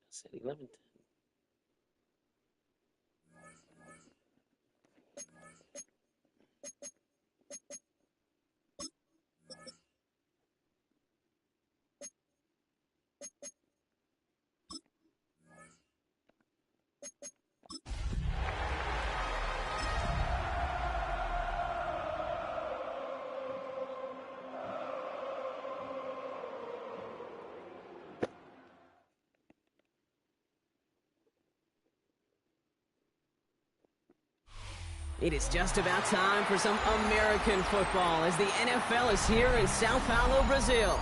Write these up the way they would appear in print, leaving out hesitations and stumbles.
Said 11-10. It is just about time for some American football as the NFL is here in Sao Paulo, Brazil.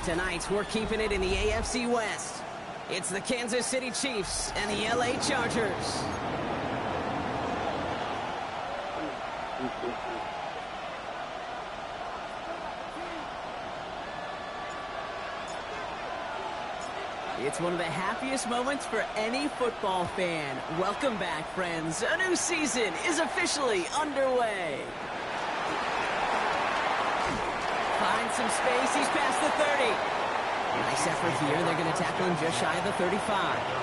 Tonight, we're keeping it in the AFC West. It's the Kansas City Chiefs and the LA Chargers. It's one of the happiest moments for any football fan. Welcome back, friends. A new season is officially underway. Finds some space. He's past the 30. Nice effort here. They're going to tackle him just shy of the 35.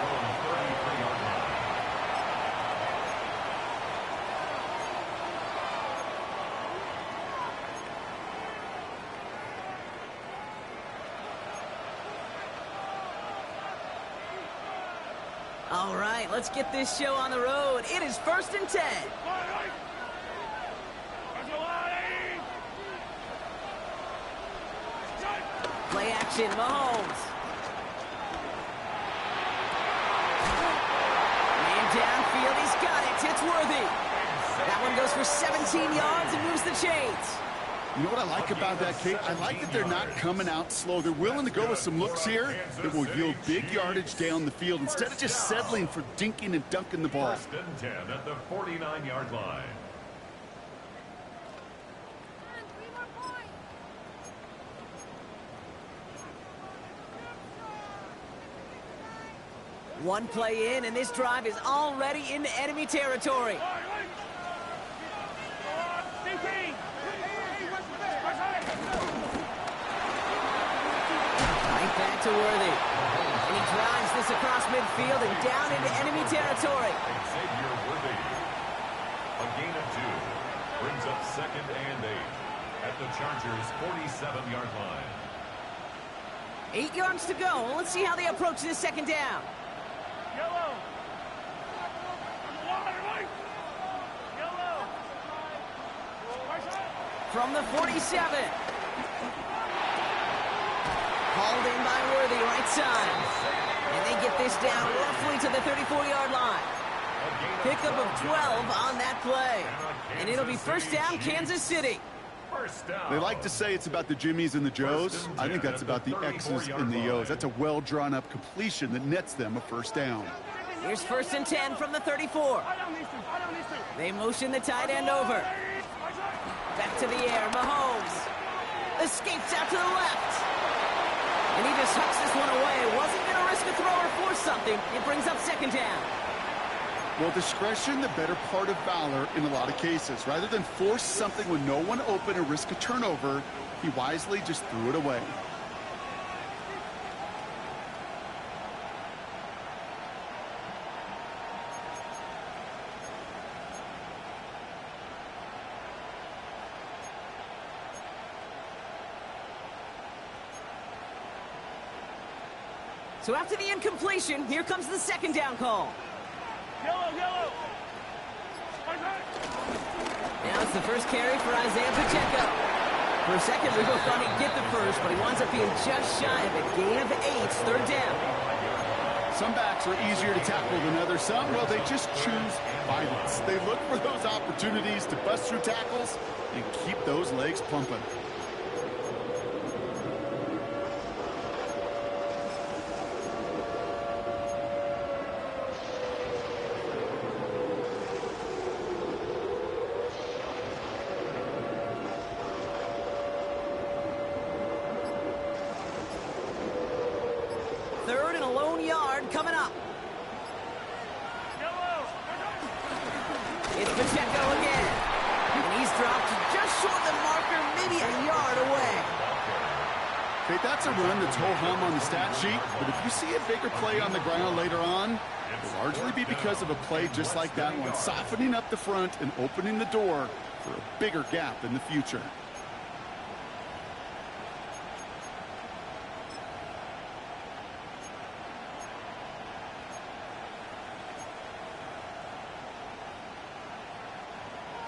All right, let's get this show on the road. It is 1st and 10. Play action, Mahomes. Man downfield, he's got it. It's worthy. That one goes for 17 yards and moves the chains. You know what I like about that, Kate? I like that they're not coming out slow. They're willing to go with some looks here that will yield big yardage down the field instead of just settling for dinking and dunking the ball. 1st and 10 at the 49-yard line. One play in, and this drive is already into enemy territory. Right back to Worthy. And he drives this across midfield and down into enemy territory. Xavier Worthy. A gain of 2. Brings up 2nd and 8 at the Chargers' 47-yard line. 8 yards to go. Let's see how they approach this 2nd down. from the 47. Hauled in by Worthy, right side. And they get this down roughly to the 34-yard line. Pickup of 12 on that play. And it'll be first down, Kansas City. They like to say it's about the Jimmies and the Joes. I think that's about the X's and the O's. That's a well-drawn-up completion that nets them a first down. Here's first and 10 from the 34. They motion the tight end over. Back to the air, Mahomes. Escapes out to the left. And he just hucks this one away. Wasn't going to risk a throw or force something. It brings up second down. Well, discretion, the better part of valor in a lot of cases. Rather than force something with no one open and risk a turnover, he wisely just threw it away. So after the incompletion, here comes the second down call. Yellow. Now it's the first carry for Isaiah Pacheco. For a second, we both thought he'd get the first, but he winds up being just shy of a gain of 8, third down. Some backs are easier to tackle than others. Some, well, they just choose violence. They look for those opportunities to bust through tackles and keep those legs pumping. Third and a lone yard coming up. It's Pacheco again. And he's dropped just short of the marker, maybe a yard away. Okay, that's a run that's ho-hum on the stat sheet, but if you see a bigger play on the ground later on, it'll largely be because of a play just like that one, softening up the front and opening the door for a bigger gap in the future.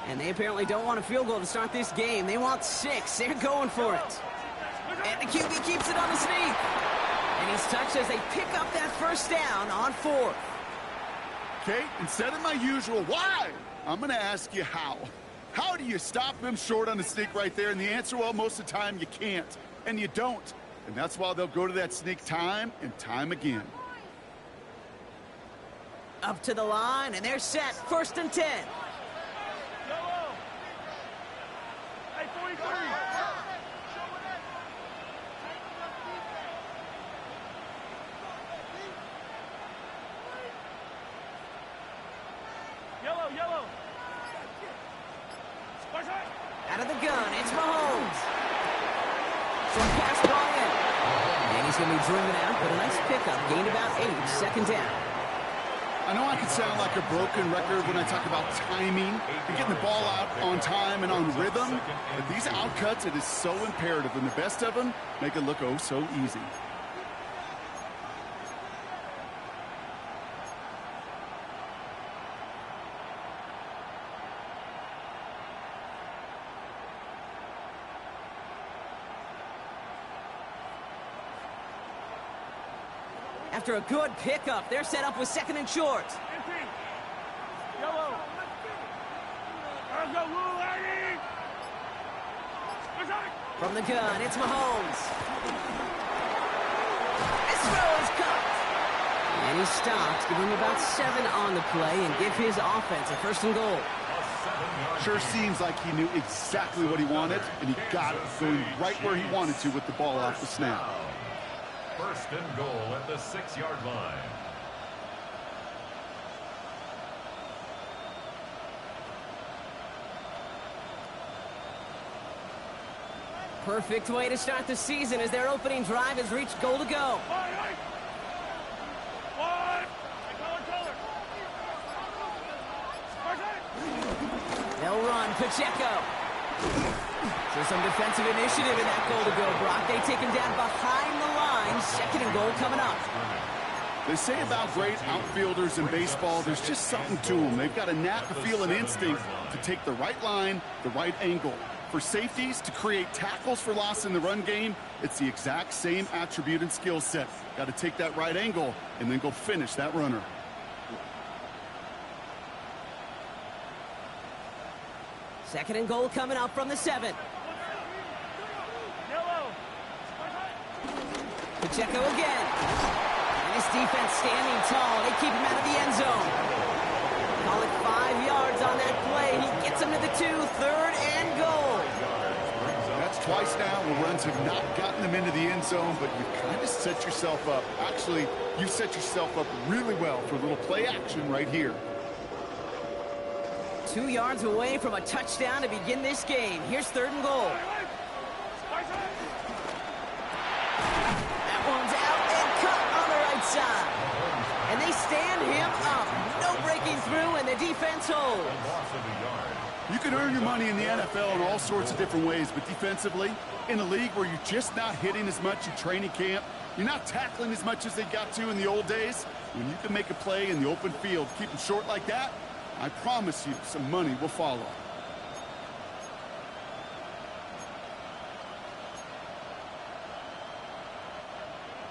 And they apparently don't want a field goal to start this game. They want 6. They're going for it. And the QB keeps it on the sneak. And he's touched as they pick up that first down on 4th. Okay, instead of my usual why, I'm going to ask you how. How do you stop them short on the sneak right there? And the answer, well, most of the time you can't. And you don't. And that's why they'll go to that sneak time and time again. Up to the line, and they're set. First and 10. Yellow. Out of the gun, it's Mahomes. Short pass ball in. And he's going to be driven out, but a nice pickup. Gained about 8, second down. I know I can sound like a broken record when I talk about timing and getting the ball out on time and on rhythm, but these outcuts, it is so imperative, and the best of them make it look oh so easy. After a good pickup, they're set up with second and short. Yellow. From the gun, it's Mahomes. This throw is caught. And he stops, give him about 7 on the play, and give his offense a first and goal. Sure seems like he knew exactly what he wanted, and he got it going right where he wanted to with the ball off the snap. First and goal at the 6-yard line. Perfect way to start the season as their opening drive has reached goal to go. They'll run, Pacheco. So some defensive initiative in that goal to go, Brock. They take him down behind the line. Second and goal coming up. They say about great outfielders in baseball, there's just something to them. They've got a knack, a feel, an instinct to take the right line, the right angle. For safeties to create tackles for loss in the run game, it's the exact same attribute and skill set. Got to take that right angle and then go finish that runner. Second and goal coming up from the 7. Yellow. Pacheco again. And his defense standing tall. They keep him out of the end zone. Call it 5 yards on that play. He gets him to the 2, 3rd and goal. That's twice now where runs have not gotten them into the end zone, but you've kind of set yourself up. Actually, you've set yourself up really well for a little play action right here. 2 yards away from a touchdown to begin this game. Here's 3rd and goal. That one's out and cut on the right side. And they stand him up. No breaking through, and the defense holds. You can earn your money in the NFL in all sorts of different ways, but defensively, in a league where you're just not hitting as much in training camp, you're not tackling as much as they got to in the old days, when you can make a play in the open field, keep them short like that, I promise you some money will follow.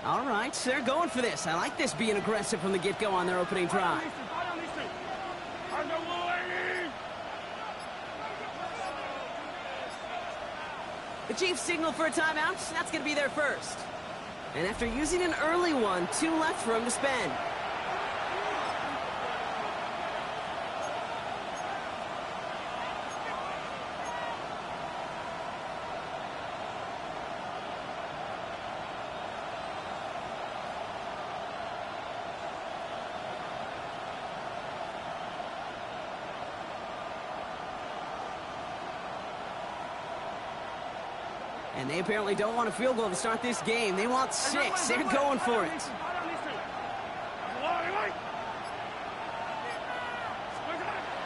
All right, they're going for this. I like this being aggressive from the get-go on their opening drive. The Chiefs signal for a timeout. That's going to be their first. And after using an early one, 2 left for him to spend. And they apparently don't want a field goal to start this game. They want 6. They're going for it.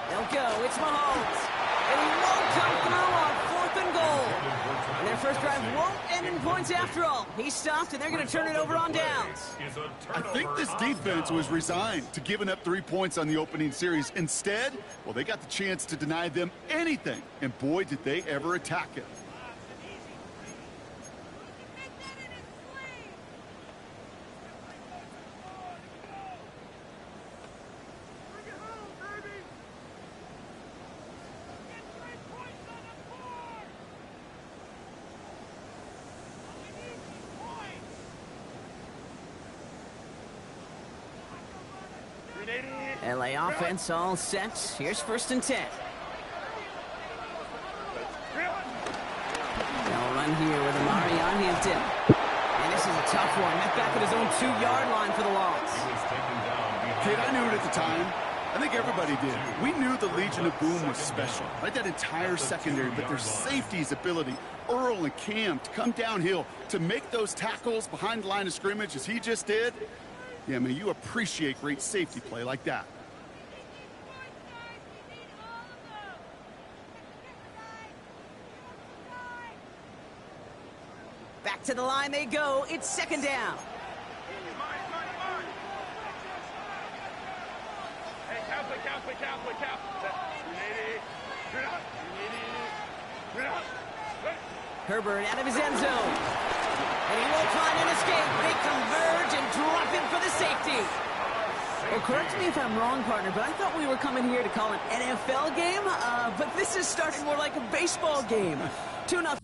They'll go. It's Mahomes. And he won't come through on 4th and goal. And their first drive won't end in points after all. He stopped, and they're going to turn it over on downs. I think this defense was resigned to giving up 3 points on the opening series. Instead, well, they got the chance to deny them anything. And boy, did they ever attack it. LA offense all set. Here's 1st and 10. They'll run here with Amari on Hinton. And this is a tough one. Met back at his own 2-yard line for the loss. Kid, I knew it at the time. I think everybody did. We knew the Legion of Boom was special. Right, that entire secondary, but their safety's ability, Earl and Cam, to come downhill, to make those tackles behind the line of scrimmage as he just did. Yeah, man, you appreciate great safety play like that. Back to the line they go. It's 2nd down. Herbert out of his end zone. And he won't climb and escape. They converge and drop him for the safety. Well, correct me if I'm wrong, partner, but I thought we were coming here to call an NFL game. But this is starting more like a baseball game. 2-0.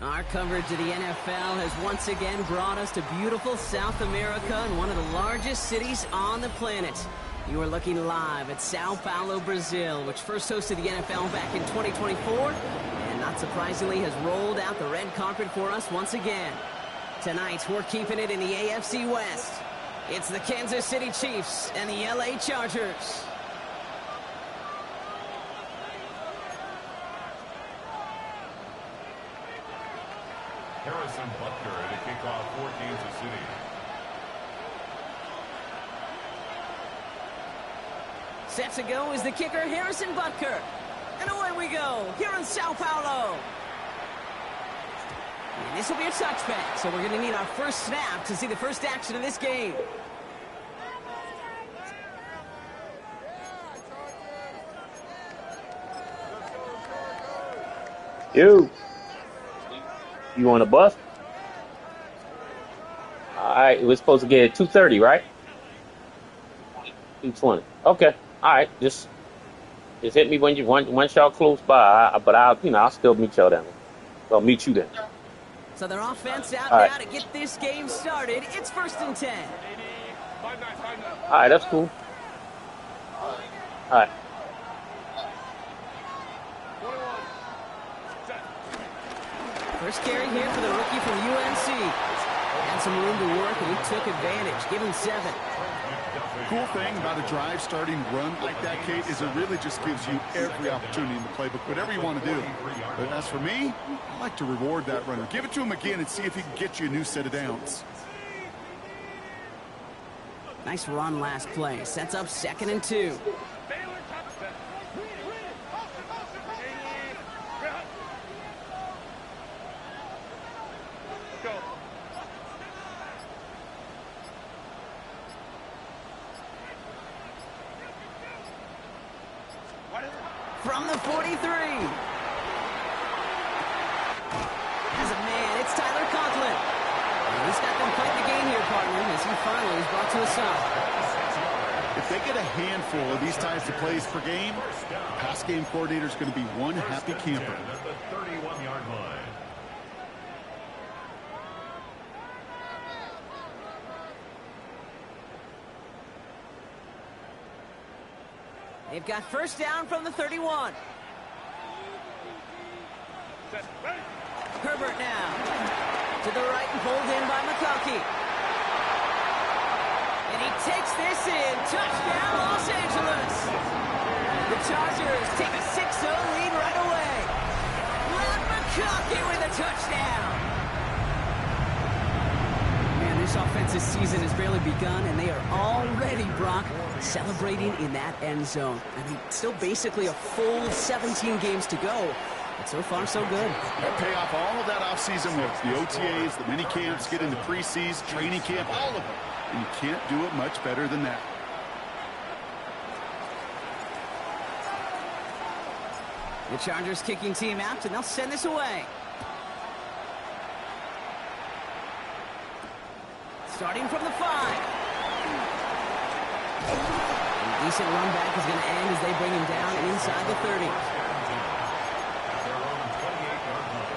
Our coverage of the NFL has once again brought us to beautiful South America and one of the largest cities on the planet. You are looking live at Sao Paulo, Brazil, which first hosted the NFL back in 2024, and not surprisingly has rolled out the red carpet for us once again. Tonight, we're keeping it in the AFC West. It's the Kansas City Chiefs and the LA Chargers. Harrison Butker to kick off for Kansas City. Set to go is the kicker, Harrison Butker. And away we go, here in Sao Paulo. And this will be a touchback, so we're going to need our first snap to see the first action of this game. You on a bus? All right, we're supposed to get at 2:30, right? 2:20. Okay. All right, just hit me when once y'all close by. But I'll still meet y'all down there. I'll meet you then. So their offense out All now right. to get this game started. It's 1st and 10. All right, that's cool. All right. First carry here for the rookie from UNC. Had some room to work, and he took advantage. Give him 7. Cool thing about a drive starting run like that, Kate, is it really just gives you every opportunity in the playbook, whatever you want to do. But as for me, I like to reward that runner. Give it to him again and see if he can get you a new set of downs. Nice run last play. Sets up 2nd and 2. From the 43. As a man, it's Tyler Conklin. And he's got them playing the game here, partner, as he finally is brought to a stop. If they get a handful of these types of plays per game, the pass game coordinator is going to be one happy camper. At the 31-yard line. They've got first down from the 31. Herbert now. To the right and pulled in by McConkey. And he takes this in. Touchdown, Los Angeles. The Chargers take a 6-0 lead right away. Matt McConkey with a touchdown. Man, this offensive season has barely begun, and they are already, Brock, celebrating in that end zone. I mean, still basically a full 17 games to go. But so far, so good. They'll pay off all of that offseason work. The OTAs, the mini camps, get into preseason, training camp, all of it. And you can't do it much better than that. The Chargers kicking team out, and they'll send this away. Starting from the 5. A decent run back is going to end as they bring him down inside the 30. Their own 28-yard line.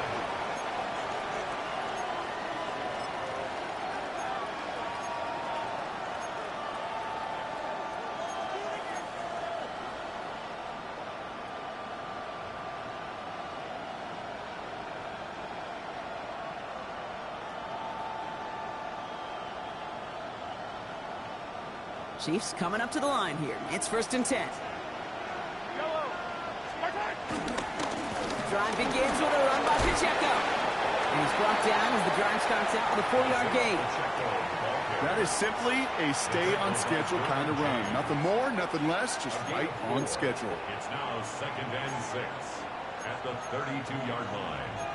Chiefs coming up to the line here. It's 1st and 10. Drive begins with a run by Pacheco. And he's brought down as the drive starts out with a 4-yard gain. That is simply a stay-on-schedule kind of run. Nothing more, nothing less, just right on schedule. It's now 2nd and 6 at the 32-yard line.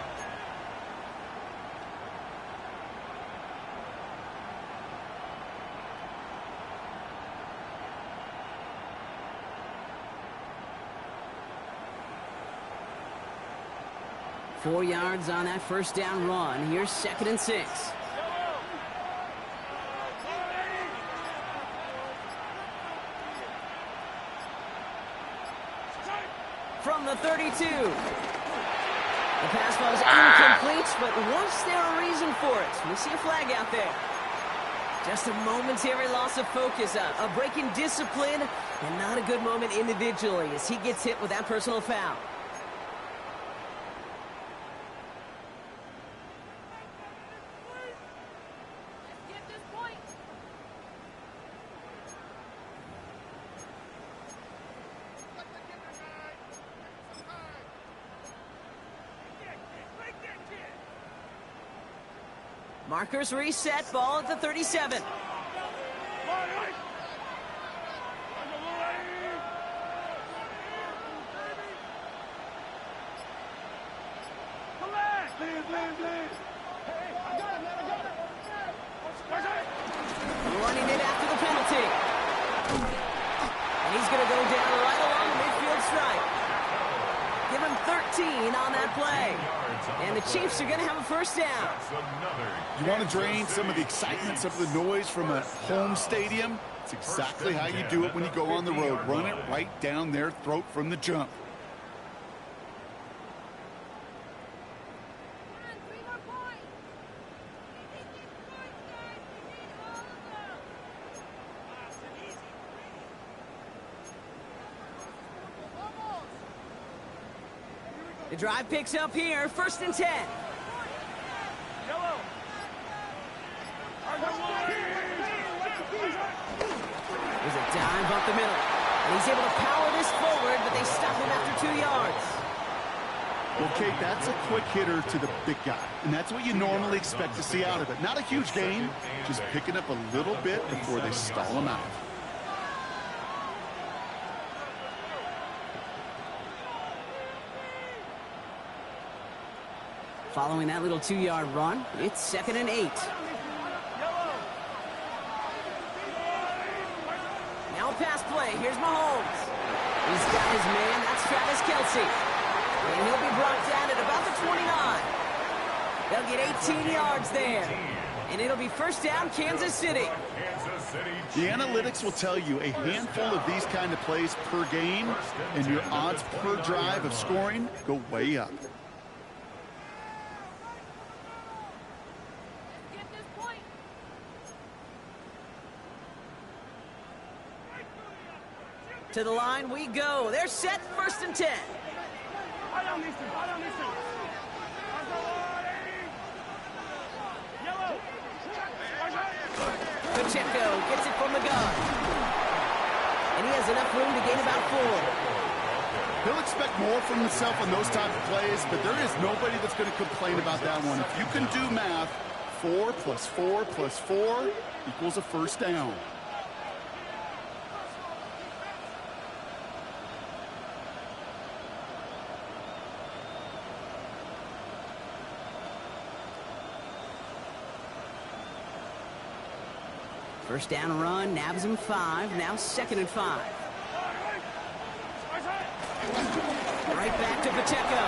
Four yards on that first down run. Here's 2nd and 6. From the 32. The pass was incomplete, but was there a reason for it? We see a flag out there. Just a momentary loss of focus, a break in discipline, and not a good moment individually as he gets hit with that personal foul. Markers reset, ball at the 37. Running it after the penalty. And he's going to go down right along the midfield stripe. Give him 13 on that play. And the Chiefs are going to have a first down. You want to drain some of the excitement, some of the noise from a home stadium? It's exactly how you do it when you go on the road. Run it right down their throat from the jump. The drive picks up here, 1st and 10. There's a dive up the middle. And he's able to power this forward, but they stop him after 2 yards. Well, Kate, that's a quick hitter to the big guy. And that's what you normally expect to see out of it. Not a huge gain, just picking up a little bit before they stall him out. Following that little 2-yard run, it's 2nd and 8. Now pass play. Here's Mahomes. He's got his man. That's Travis Kelce. And he'll be brought down at about the 29. They'll get 18 yards there. And it'll be first down, Kansas City. The analytics will tell you a handful of these kind of plays per game, and your odds per drive of scoring go way up. To the line we go. They're set, 1st and 10. Pacheco gets it from the gun. And he has enough room to gain about 4. He'll expect more from himself on those type of plays, but there is nobody that's going to complain about that one. If you can do math, 4 plus 4 plus 4 equals a first down. First down run, nabs him 5. Now 2nd and 5. Right back to Pacheco.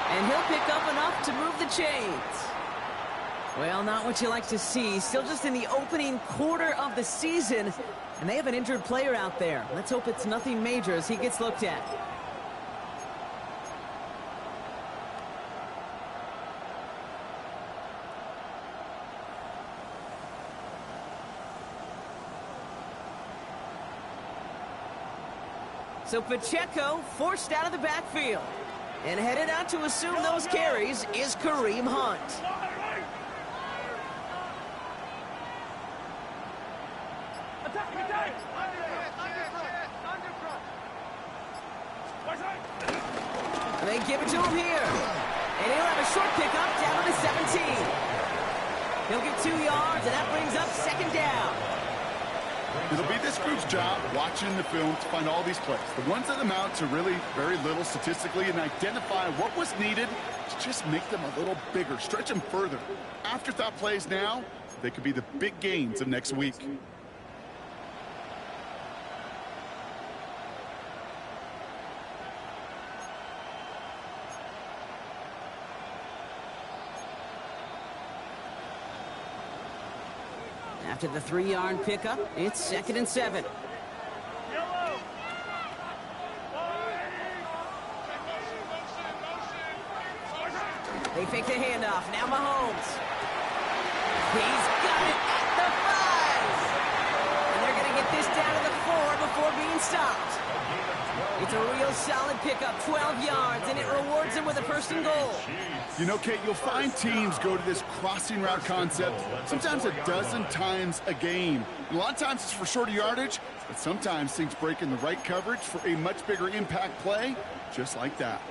And he'll pick up enough to move the chains. Well, not what you like to see. Still just in the opening quarter of the season. And they have an injured player out there. Let's hope it's nothing major as he gets looked at. So Pacheco forced out of the backfield. And headed out to assume those carries is Kareem Hunt. They give it to him here. And he'll have a short pickup down to the 17. He'll get 2 yards, and that brings up second down. It'll be this group's job watching the film to find all these plays. The ones that amount to really very little statistically and identify what was needed to just make them a little bigger, stretch them further. Afterthought plays now, they could be the big gains of next week. After the 3-yard pickup, it's 2nd and 7. They fake the handoff. Now Mahomes. He's got it at the 5. And they're going to get this down to the 4 before being stopped. It's a real solid pickup, 12 yards, and it rewards them with a 1st and goal. You know, Kate, you'll find teams go to this crossing route concept sometimes a dozen times a game. And a lot of times it's for shorter yardage, but sometimes things break in the right coverage for a much bigger impact play, just like that.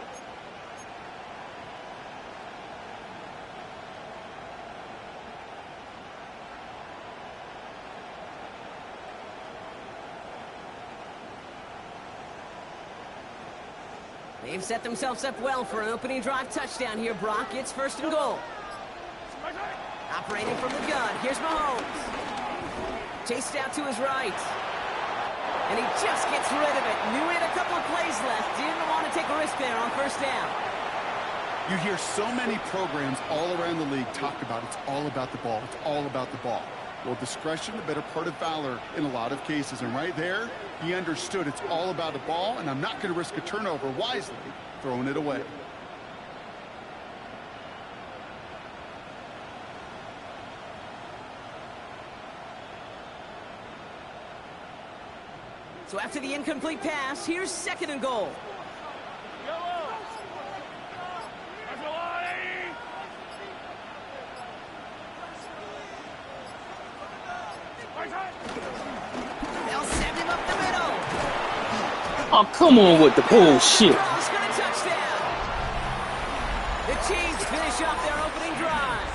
They've set themselves up well for an opening drive touchdown here, Brock. It's 1st and goal. Operating from the gun, here's Mahomes. Chased out to his right. And he just gets rid of it. Knew he had a couple of plays left. Didn't want to take a risk there on 1st down. You hear so many programs all around the league talk about it's all about the ball. It's all about the ball. Well, discretion, the better part of valor in a lot of cases. And right there, he understood it's all about the ball, and I'm not going to risk a turnover wisely, throwing it away. So after the incomplete pass, here's 2nd and goal. They'll send him up the middle. Oh, come on with the bullshit. Charles got a touchdown. The Chiefs finish off their opening drive.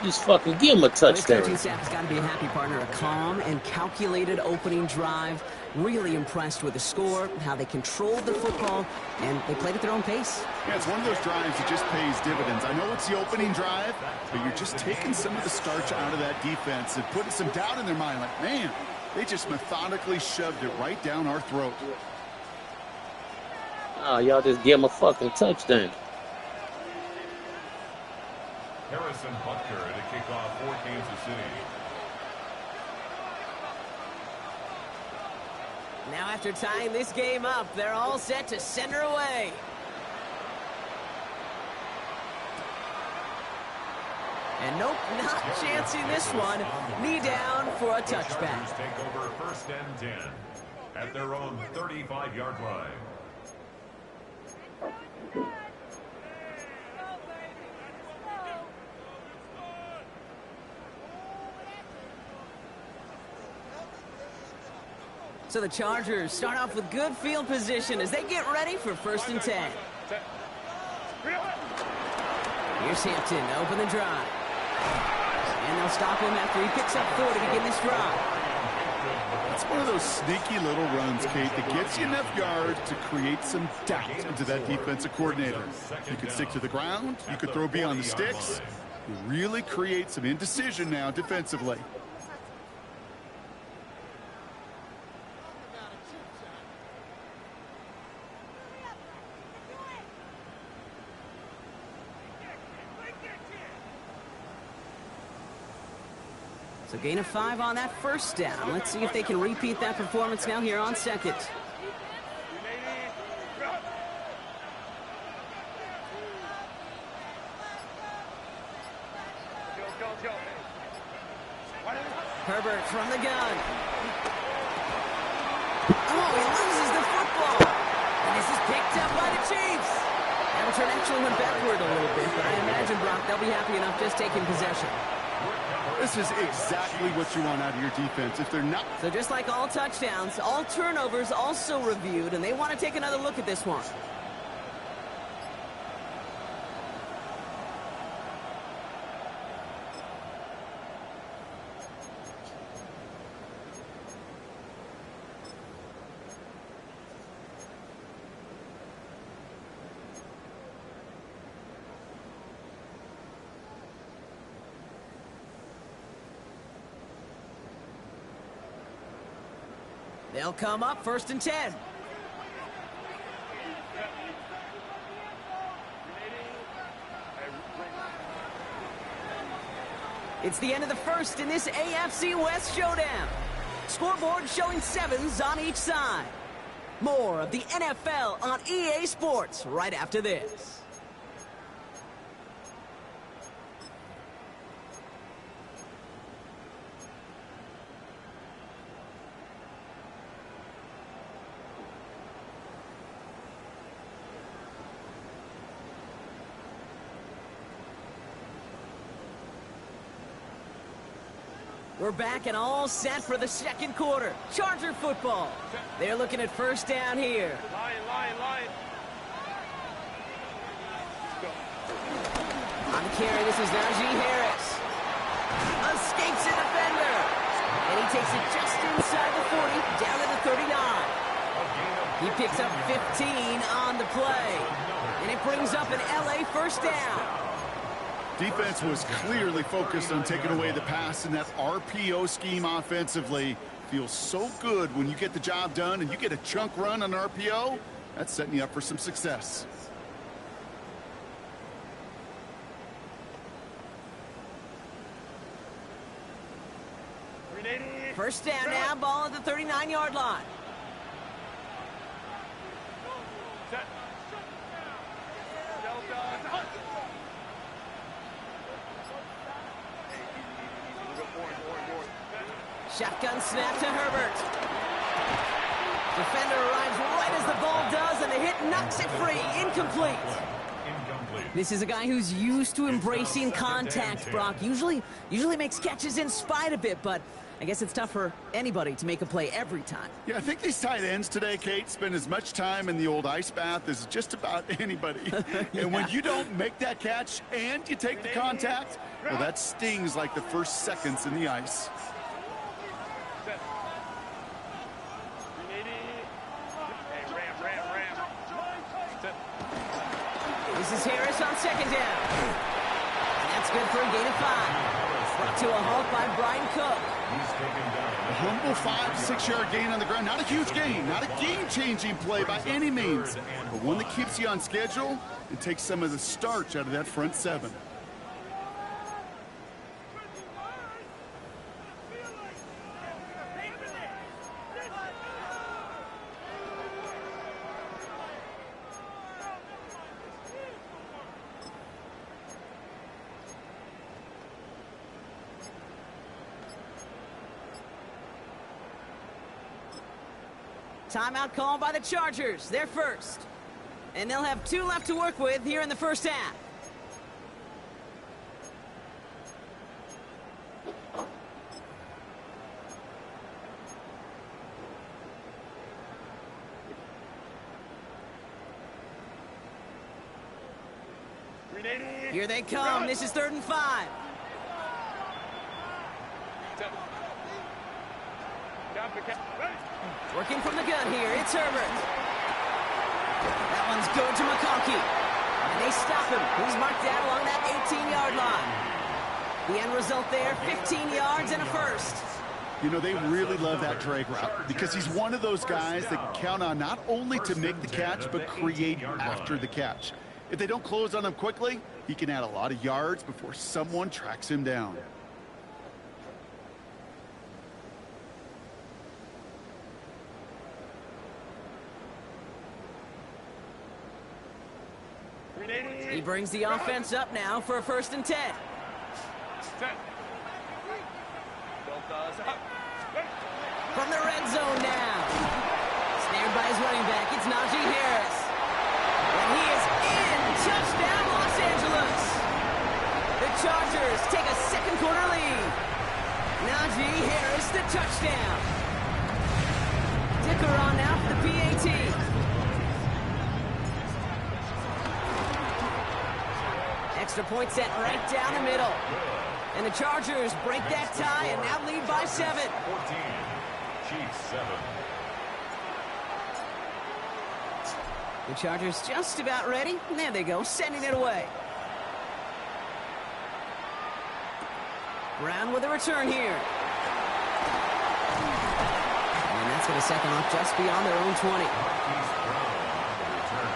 Just fucking give him a This touchdown. coaching staff has got to be a happy partner. A calm and calculated opening drive. Really impressed with the score, how they controlled the football, and they played at their own pace. Yeah, it's one of those drives that just pays dividends. I know it's the opening drive, but you're just taking some of the starch out of that defense and putting some doubt in their mind. Like, man, they just methodically shoved it right down our throat. Oh, y'all just give him a fucking touchdown. Harrison Butker to kick off for Kansas City. Now after tying this game up, they're all set to send her away. And nope, not chancing this one. Knee down for a touchback. Take over 1st and 10 at their own 35-yard line. So the Chargers start off with good field position as they get ready for 1st and 10. Here's Hampton to open the drive. And they'll stop him after he picks up 4 to begin this drive. It's one of those sneaky little runs, Kate, that gets you enough yards to create some doubt into that defensive coordinator. You could stick to the ground. You could throw beyond the sticks. You really create some indecision now defensively. So gain of 5 on that 1st down. Let's see if they can repeat that performance now here on 2nd. Herbert from the gun. Oh, he loses the football. And this is picked up by the Chiefs. That return actually went backward a little bit, but I imagine, Brock, they'll be happy enough just taking possession. This is exactly what you want out of your defense. If they're not... So just like all touchdowns, all turnovers also reviewed, and they want to take another look at this one. They'll come up 1st and 10. It's the end of the first in this AFC West showdown. Scoreboard showing 7s on each side. More of the NFL on EA Sports right after this. We're back and all set for the second quarter. Charger football. They're looking at 1st down here. Lion. On the carry, this is Najee Harris. Escapes a defender. And he takes it just inside the 40, down to the 39. He picks up 15 on the play. And it brings up an LA 1st down. Defense was clearly focused on taking away the pass in that RPO scheme offensively. Feels so good when you get the job done and you get a chunk run on RPO. That's setting you up for some success. First down now, ball at the 39-yard line. Shotgun snap to Herbert. Defender arrives right as the ball does, and the hit knocks it free. Incomplete. This is a guy who's used to embracing contact, Brock. Usually makes catches in spite of it, but I guess it's tough for anybody to make a play every time. Yeah, I think these tight ends today, Kate, spend as much time in the old ice bath as just about anybody. Yeah. And when you don't make that catch and you take the contact, well, that stings like the first seconds in the ice. This is Harris on 2nd down. And that's good for a gain of 5. Brought to a halt by Brian Cook. A humble 5-6-yard gain on the ground. Not a huge gain, not a game-changing play by any means, but one that keeps you on schedule and takes some of the starch out of that front 7. Timeout called by the Chargers. They're first. And they'll have 2 left to work with here in the first half. Here they come. This is 3rd and 5. Working from the gun here, it's Herbert. That one's good to McConkey. And they stop him. He's marked down along that 18-yard line. The end result there, 15 yards and a first. You know, they really love that drag route because he's one of those guys that can count on not only to make the catch, but create after the catch. If they don't close on him quickly, he can add a lot of yards before someone tracks him down. He brings the offense up now for a 1st and 10. From the red zone now. Snared by his running back, it's Najee Harris. And he is in. Touchdown, Los Angeles. The Chargers take a second quarter lead. Najee Harris, the touchdown. Dicker on now for the PAT. Extra point set right down the middle. And the Chargers break that tie and now lead by 7. 14. Chiefs 7. The Chargers just about ready. And there they go, sending it away. Brown with a return here. And that's get a second off just beyond their own 20. Marquise Brown on the return.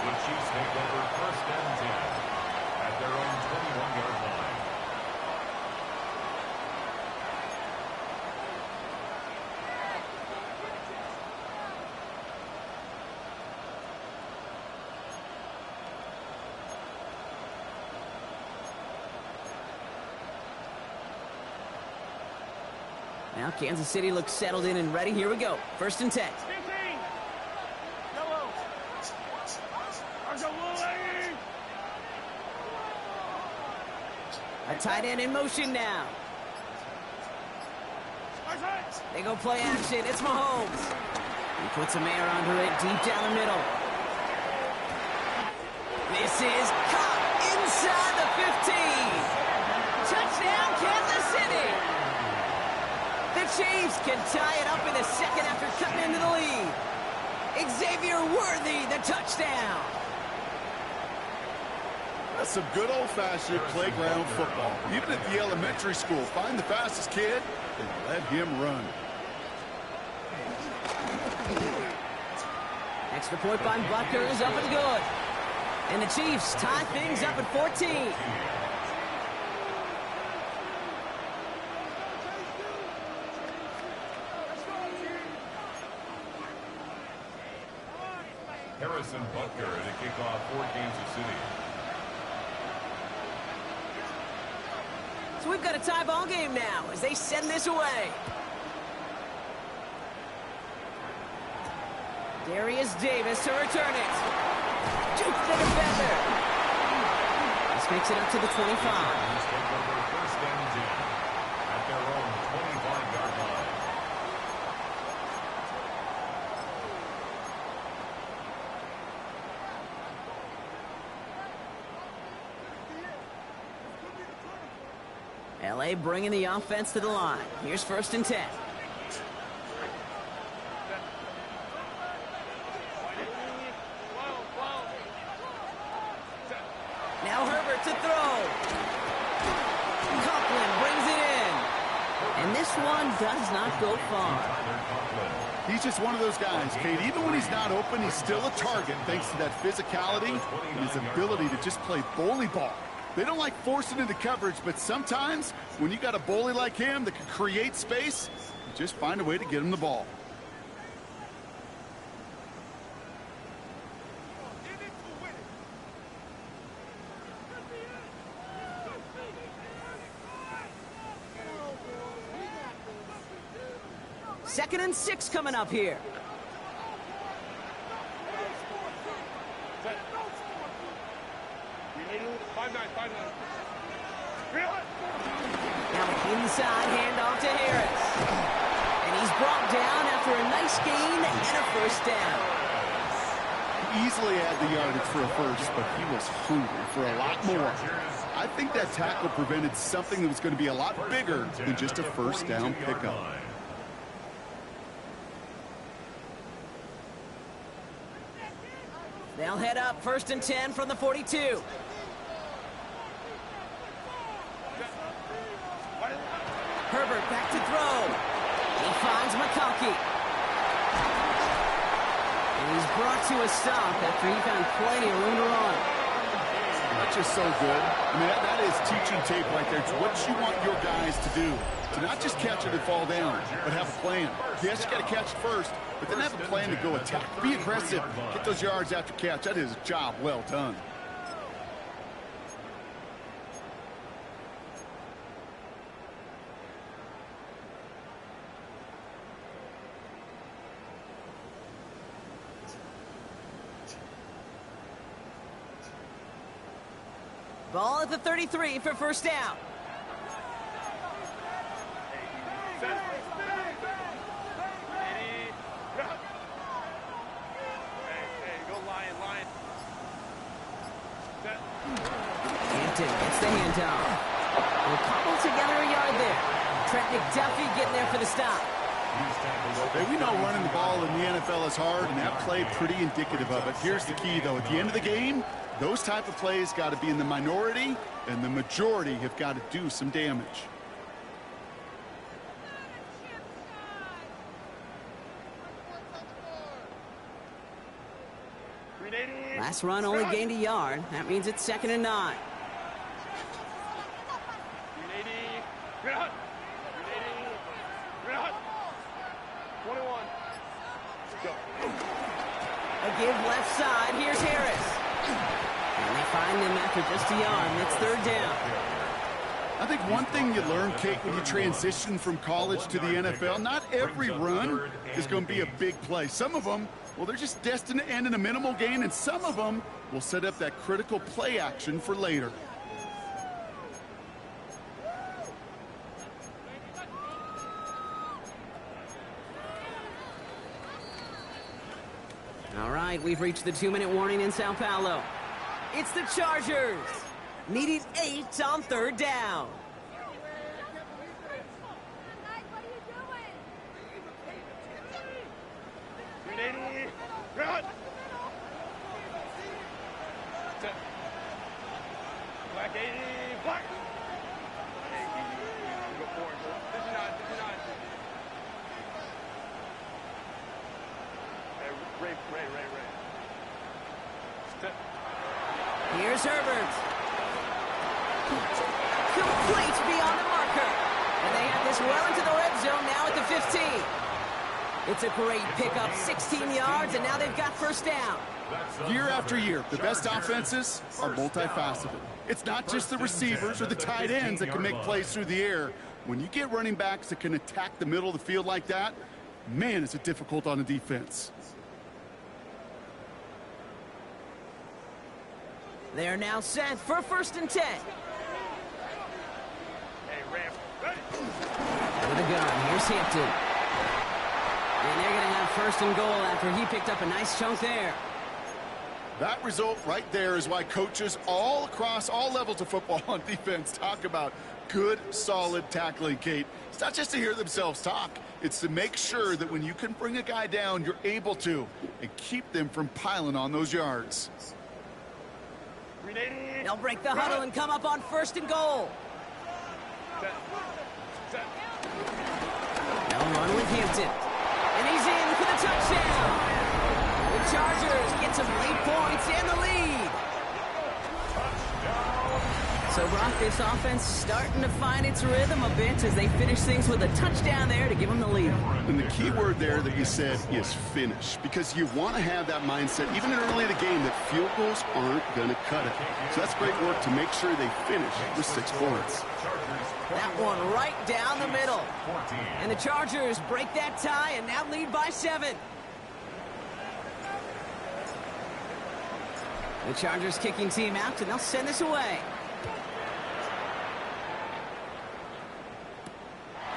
The Chiefs take over first and 10 at their own 21-yard line. Now Kansas City looks settled in and ready. Here we go. First and 10. 15. Yellow. Arjaway. A tight end in motion now. They go play action. It's Mahomes. He puts a man under it deep down the middle. This is caught inside the 15. Touchdown, Kansas City. The Chiefs can tie it up in the second after cutting into the lead. Xavier Worthy, the touchdown. That's some good old-fashioned playground football. Even at the elementary school, find the fastest kid and let him run. Extra point by Butker is up and good. And the Chiefs tie things up at 14. Harrison Butker to kick off for Kansas City. So we've got a tie ball game now as they send this away. Darius Davis to return it. Jukes the defender. This makes it up to the 25. Chiefs take over first and 10 at their own 25-yard line. LA bringing the offense to the line. Here's first and 10. Now Herbert to throw. Coughlin brings it in. And this one does not go far. He's just one of those guys, Kate. Even when he's not open, he's still a target thanks to that physicality and his ability to just play bully ball. They don't like forcing into coverage, but sometimes when you got a bully like him that can create space, you just find a way to get him the ball. Second and 6 coming up here. Now inside handoff to Harris. And he's brought down after a nice gain and a first down. Easily had the yardage for a first, but he was hungry for a lot more. I think that tackle prevented something that was going to be a lot bigger than just a first down pickup. They'll head up first and 10 from the 42. Herbert back to throw. He finds McConkey. And he's brought to a stop after he found plenty of room to run. That's just so good. I mean, that is teaching tape right there. It's what you want your guys to do. To not just catch it and fall down, but have a plan. Yes, you got to catch it first, but then have a plan to go attack. Be aggressive. Get those yards after catch. That is a job well done. Ball at the 33 for first down. Hampton gets the handoff. We'll cobble together a yard there. Trent McDuffie getting there for the stop. Hey, we know running the ball in the NFL is hard, and that play pretty indicative of it. Here's the key, though. At the end of the game, those type of plays got to be in the minority, and the majority have got to do some damage. Last run only gained a yard. That means it's 2nd and 9. 21. Go. A give left side. Here's Harris. And they find him after just a yard. It's 3rd down. I think one thing you learn, Kate, when you transition from college to the NFL, not every run is going to be a big play. Some of them, well, they're just destined to end in a minimal gain, and some of them will set up that critical play action for later. All right, we've reached the 2-minute warning in Sao Paulo. It's the Chargers. Needing 8 on 3rd down. Black 80, black. Go forward. This is not. Ray. Here's Herbert. Complete beyond the marker. And they have this well into the red zone now at the 15. It's a great pickup, 16 yards, and now they've got 1st down. Year after year, the best offenses are multifaceted. It's not just the receivers or the tight ends that can make plays through the air. When you get running backs that can attack the middle of the field like that, man, is it difficult on the defense. They're now set for 1st and 10. Hey, Ram. Ready. With a gun, here's Hampton. And they're going to have 1st and goal after he picked up a nice chunk there. That result right there is why coaches all across all levels of football on defense talk about good, solid tackling, Kate. It's not just to hear themselves talk. It's to make sure that when you can bring a guy down, you're able to, and keep them from piling on those yards. They'll break the huddle and come up on 1st and goal. They'll run with Hampton. And he's in for the touchdown. The Chargers get some late points and the lead. So, Brock, this offense starting to find its rhythm a bit as they finish things with a touchdown there to give them the lead. And the key word there that you said is finish, because you want to have that mindset, even early in the game, that field goals aren't going to cut it. So that's great work to make sure they finish with 6 points. That one right down the middle. And the Chargers break that tie and now lead by 7. The Chargers kicking team out, and they'll send this away.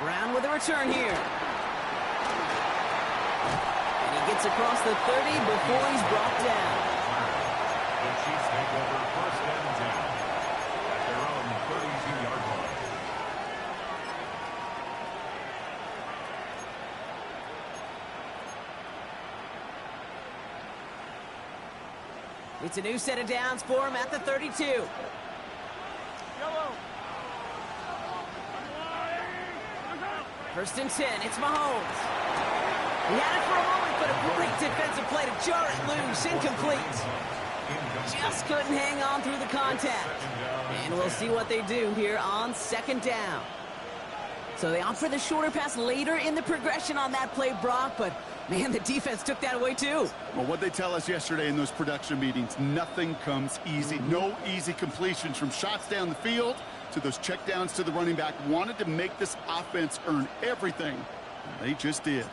Brown with a return here. And he gets across the 30 before he's brought down. The Chiefs take over 1st and 10 at their own 32-yard line. It's a new set of downs for him at the 32. Yellow. First and 10, it's Mahomes. He had it for a moment, but a great defensive play to jar it loose, incomplete. Just couldn't hang on through the contact. And we'll see what they do here on 2nd down. So they opt for the shorter pass later in the progression on that play, Brock, but man, the defense took that away too. Well, what they tell us yesterday in those production meetings, nothing comes easy. No easy completions from shots down the field to those checkdowns to the running back. Wanted to make this offense earn everything. They just did.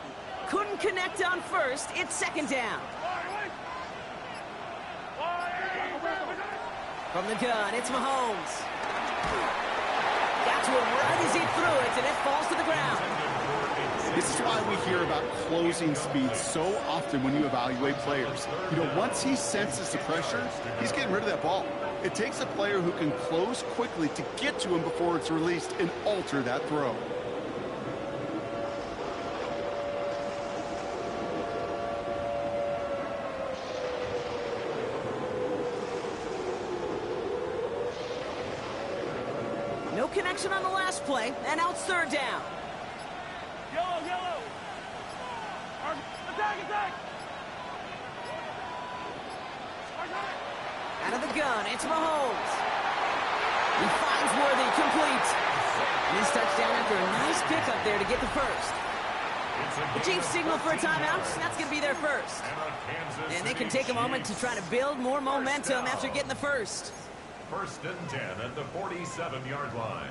Couldn't connect on 1st. It's 2nd down. From the gun, it's Mahomes. Got to him right as he threw it, and it falls to the ground. This is why we hear about closing speed so often when you evaluate players. You know, once he senses the pressure, he's getting rid of that ball. It takes a player who can close quickly to get to him before it's released and alter that throw. No connection on the last play, and now it's 3rd down. Yellow. Attack. Out of the gun, it's Mahomes. He finds Worthy, complete. And his touchdown after a nice pickup there to get the first. The Chiefs signal for a timeout. That's going to be their first. And they can take a moment to try to build more momentum after getting the first. First and 10 at the 47-yard line.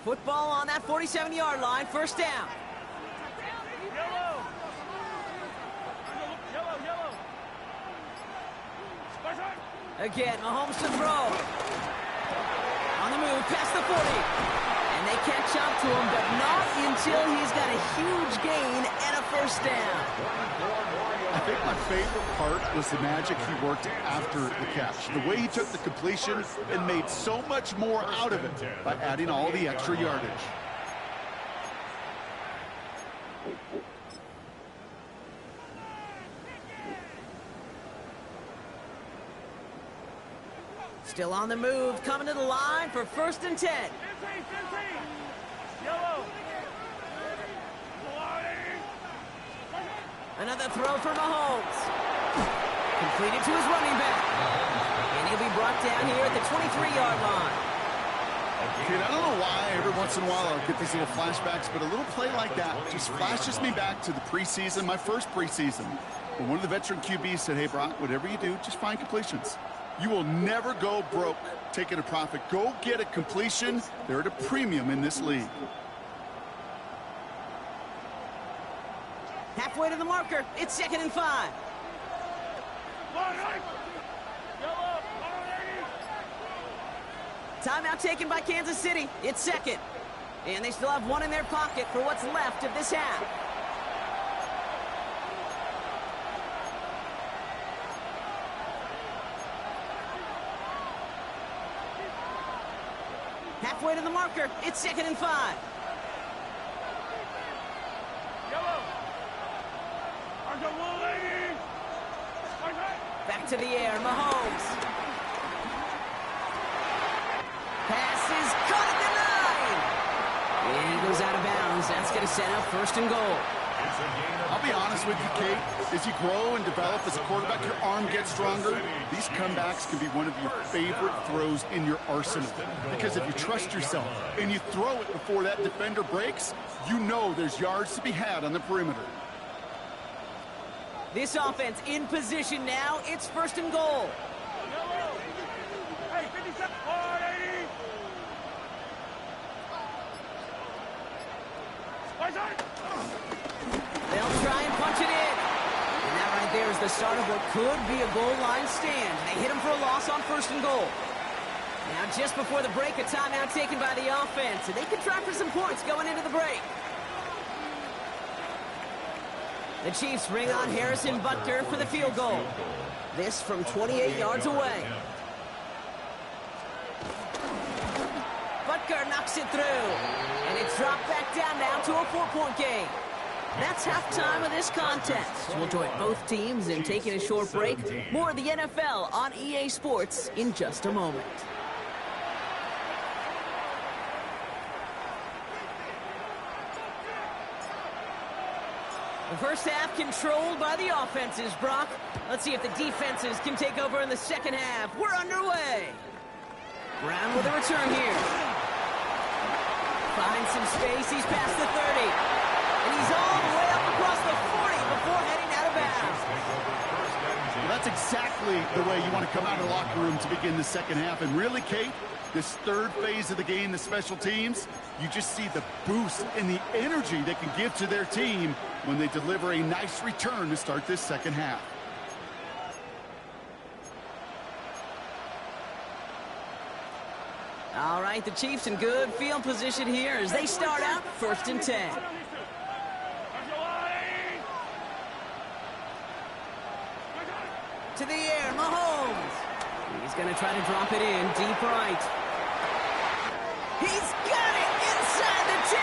Football on that 47-yard line, first down. Yellow. Yellow. Again, Mahomes to throw. On the move, past the 40. And they catch up to him, but not until he's got a huge gain and a first down. I think my favorite part was the magic he worked after the catch. The way he took the completion and made so much more out of it by adding all the extra yardage. Still on the move, coming to the line for first and 10. Yellow. Another throw for Mahomes. Completed to his running back. And he'll be brought down here at the 23-yard line. Kid, I don't know why every once in a while I'll get these little flashbacks, but a little play like that just flashes me back to the preseason, my first preseason. When one of the veteran QBs said, hey, Brock, whatever you do, just find completions. You will never go broke taking a profit. Go get a completion. They're at a premium in this league. Halfway to the marker. It's 2nd and 5. Yellow. Timeout taken by Kansas City. It's second. And they still have one in their pocket for what's left of this half. Halfway to the marker. It's 2nd and 5. Yellow. Back to the air, Mahomes. Pass is caught at the 9. And he goes out of bounds. That's going to set up first and goal. I'll be honest with you, Kate. As you grow and develop as a quarterback, your arm gets stronger. These comebacks can be one of your favorite throws in your arsenal. Because if you trust yourself and you throw it before that defender breaks, you know there's yards to be had on the perimeter. This offense in position now. It's first and goal. Hey, 57. 480. They'll try and punch it in. And that right there is the start of what could be a goal line stand. They hit him for a loss on first and goal. Now just before the break, a timeout taken by the offense. And they could try for some points going into the break. The Chiefs bring on Harrison Butker for the field goal. This from 28 yards away. Butker knocks it through. And it's dropped back down now to a 4-point game. That's halftime of this contest. We'll join both teams in taking a short break. More of the NFL on EA Sports in just a moment. The first half controlled by the offenses, Brock. Let's see if the defenses can take over in the second half. We're underway. Brown with a return here. Finds some space. He's past the 30. And he's all the way up across the 40 before heading out of bounds. Well, that's exactly the way you want to come out of the locker room to begin the second half. And really, Kate, this third phase of the game, the special teams, you just see the boost and the energy they can give to their team when they deliver a nice return to start this second half. All right, the Chiefs in good field position here as they start out first and 10. To the air, Mahomes. He's going to try to drop it in deep right. He's got it inside the 10.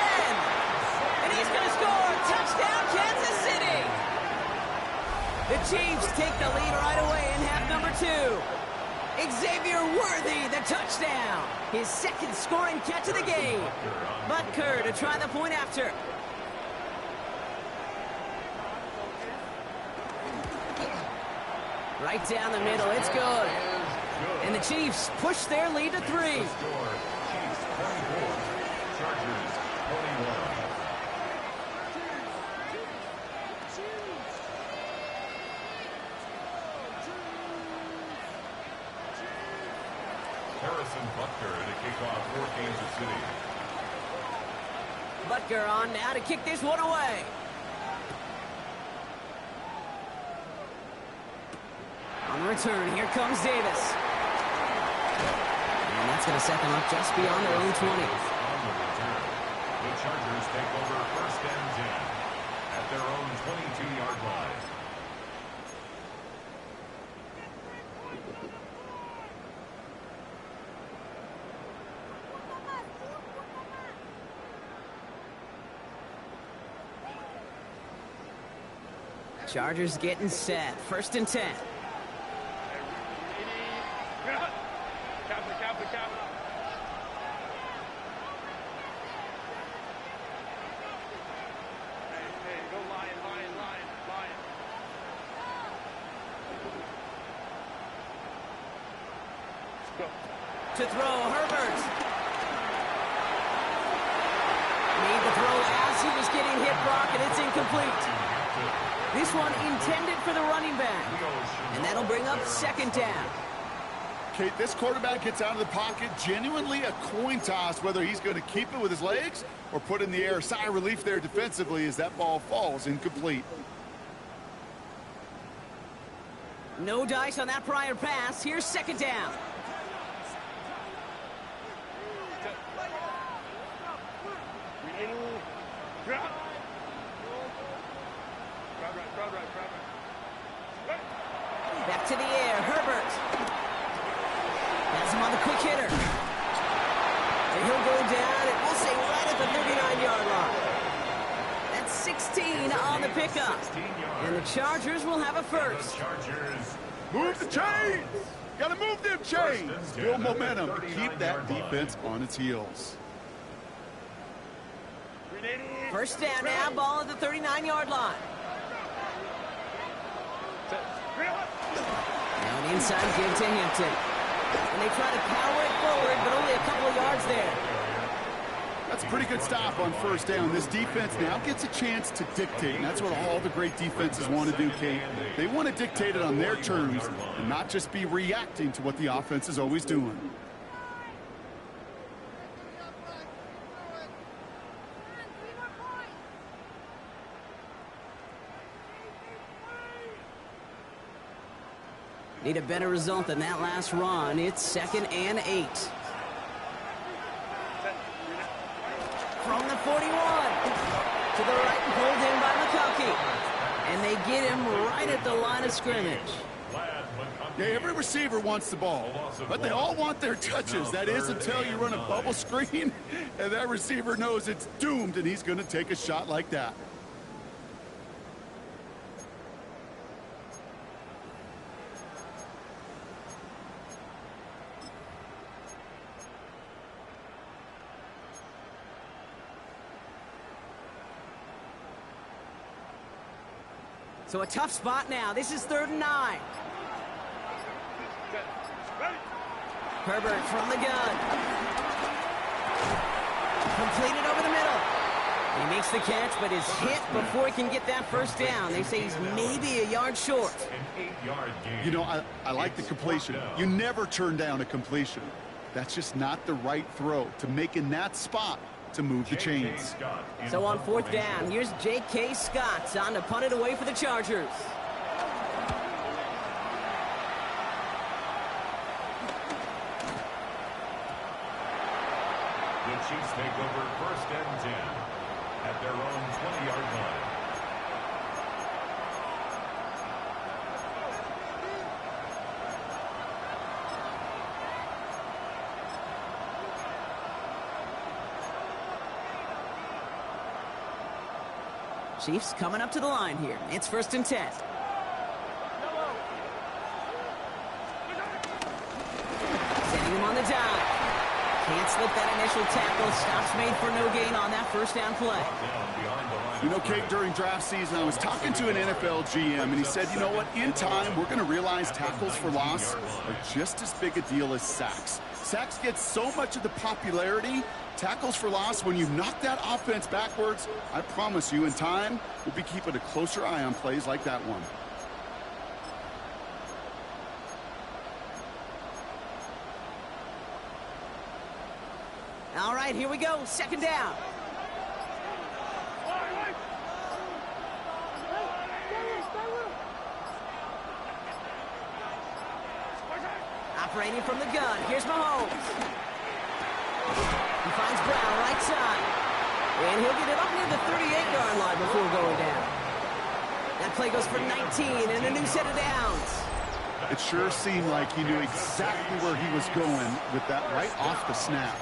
And he's going to score. Touchdown, Kansas City. The Chiefs take the lead right away in half number 2. Xavier Worthy, the touchdown. His second scoring catch of the game. Butker to try the point after. Right down the middle, it's good. And the Chiefs push their lead to 3. Chiefs 24, Chargers 21. Harrison Butker to kick off for Kansas City. Butker on now to kick this one away. On return, here comes Davis. And that's going to set them up just beyond their own 20. On the return, the Chargers take over first and 10 at their own 22-yard line. Chargers getting set. First and 10. To throw, Herbert. Made the throw as he was getting hit, Brock, and it's incomplete. This one intended for the running back. And that'll bring up second down. Kate, this quarterback gets out of the pocket, genuinely a coin toss whether he's going to keep it with his legs or put in the air. Sigh of relief there defensively as that ball falls incomplete. No dice on that prior pass. Here's second down. Back to the air, Herbert. Has him on the quick hitter. And he'll go down, and we'll say right at the 39-yard line. That's 16 on the pickup. And the Chargers will have a first. Move the chains! Gotta move them chains! Build momentum. Keep that defense on its heels. First down now, ball at the 39-yard line. Now an inside give to Hampton. And they try to power it forward, but only a couple of yards there. That's a pretty good stop on first down. This defense now gets a chance to dictate, and that's what all the great defenses want to do, Kate. They want to dictate it on their terms and not just be reacting to what the offense is always doing. Need a better result than that last run. It's second and 8. From the 41 to the right and pulled in by McConkey. And they get him right at the line of scrimmage. Yeah, every receiver wants the ball, but they all want their touches. That is until you run a bubble screen, and that receiver knows it's doomed, and he's going to take a shot like that. So a tough spot now. This is 3rd and 9. Herbert from the gun. Completed over the middle. He makes the catch, but is hit before he can get that first down. They say he's maybe a yard short. You know, I like the completion. You never turn down a completion. That's just not the right throw to make in that spot to move the chains. So on 4th down, here's J.K. Scott on to punt it away for the Chargers. The Chiefs take over first and 10 at their own 20-yard line. Chiefs coming up to the line here. It's 1st and 10. the dive. Can't slip that initial tackle. Stops made for no gain on that first down play. You know, Kate, during draft season, I was talking to an NFL GM, and he said, you know what, in time, we're going to realize tackles for loss are just as big a deal as sacks. Sacks get so much of the popularity. Tackles for loss, when you knock that offense backwards, I promise you, in time, we'll be keeping a closer eye on plays like that one. All right, here we go. Second down. Operating from the gun. Here's Mahomes. He finds Brown right side. And he'll get it up near the 38-yard line before going down. That play goes for 19 and a new set of downs. It sure seemed like he knew exactly where he was going with that right off the snap.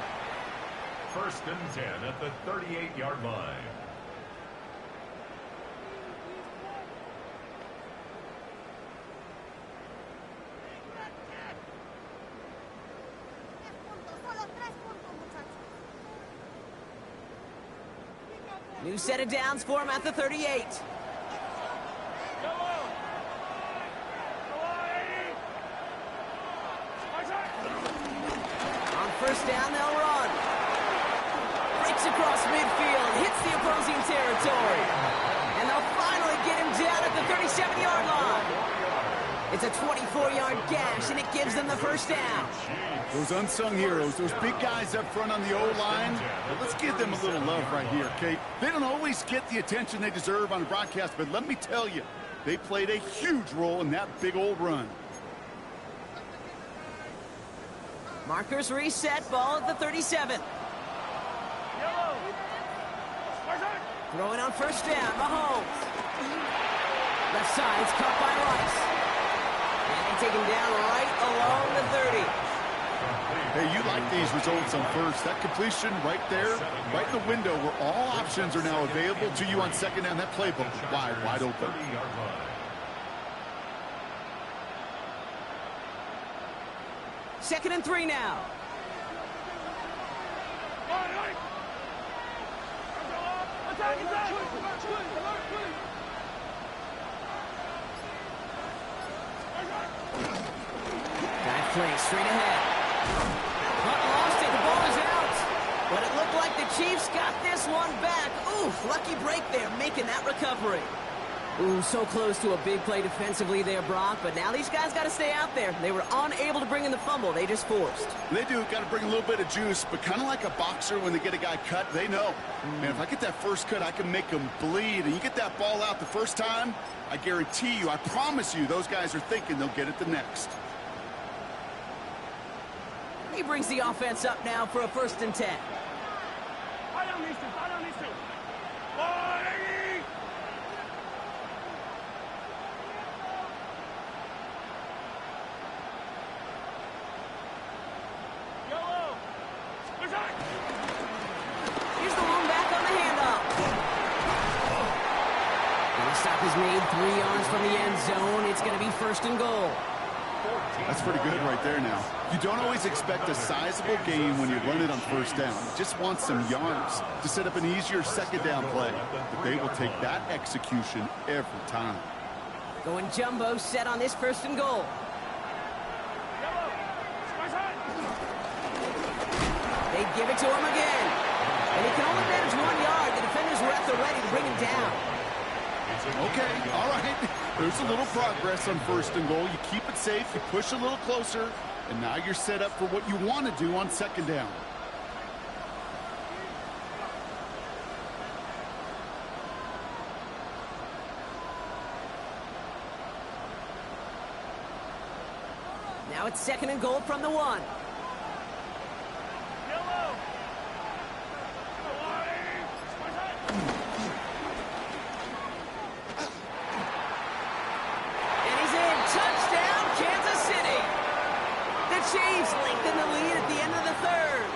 First and 10 at the 38-yard line. New set of downs for him at the 38. On first down, they'll run. Breaks across midfield, hits the opposing territory. And they'll finally get him down at the 37-yard line. It's a 24-yard gash, and it gives them the first down. Those unsung heroes, those big guys up front on the O-line, well, let's give them a little love right here, Kate. They don't always get the attention they deserve on the broadcast, but let me tell you, they played a huge role in that big old run. Markers reset, ball at the 37. Throwing on first down, Mahomes. Left side, it's caught by Rice. And they take him down right along the 30. Hey, you like these results on first. That completion right there, right in the window where all options are now available to you on second down. That playbook is wide open. Second and 3 now. Dive play straight ahead. Hunt lost it. The ball is out. But it looked like the Chiefs got this one back. Ooh, lucky break there, making that recovery. Ooh, so close to a big play defensively there, Brock. But now these guys got to stay out there. They were unable to bring in the fumble. They just forced. They do. Got to bring a little bit of juice, but kind of like a boxer when they get a guy cut, they know. Man, if I get that first cut, I can make them bleed. And you get that ball out the first time, I guarantee you, I promise you, those guys are thinking they'll get it the next. He brings the offense up now for a first and 10. Here's the one back on the handoff. And the stop is made 3 yards from the end zone. It's going to be first and goal. That's pretty good right there now. You don't always expect a sizable gain when you run it on first down. You just want some yards to set up an easier second down play. But they will take that execution every time. Going jumbo set on this first and goal. They give it to him again. And he can only manage 1 yard. The defenders were at the ready to bring him down. Okay, all right. There's a little progress on first and goal. You keep it safe, you push a little closer, and now you're set up for what you want to do on second down. Now it's second and goal from the 1. Chiefs lengthen the lead at the end of the third.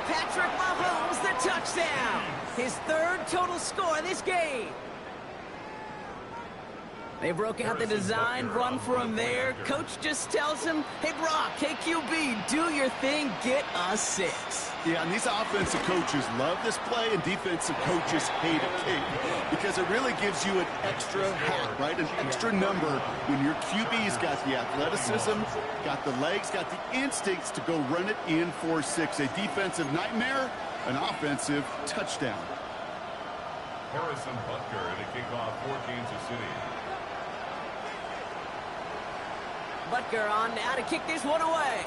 Patrick Mahomes, the touchdown. His 3rd total score in this game. They broke out the design run for him there. Coach just tells him, hey, Brock, hey, QB, do your thing, get a 6. Yeah, and these offensive coaches love this play, and defensive coaches hate it, Kate, because it really gives you an extra hat, right? An extra number when your QB's got the athleticism, got the legs, got the instincts to go run it in for 6. A defensive nightmare, an offensive touchdown. Harrison Butker to kick off for Kansas City. Butker on now to kick this one away.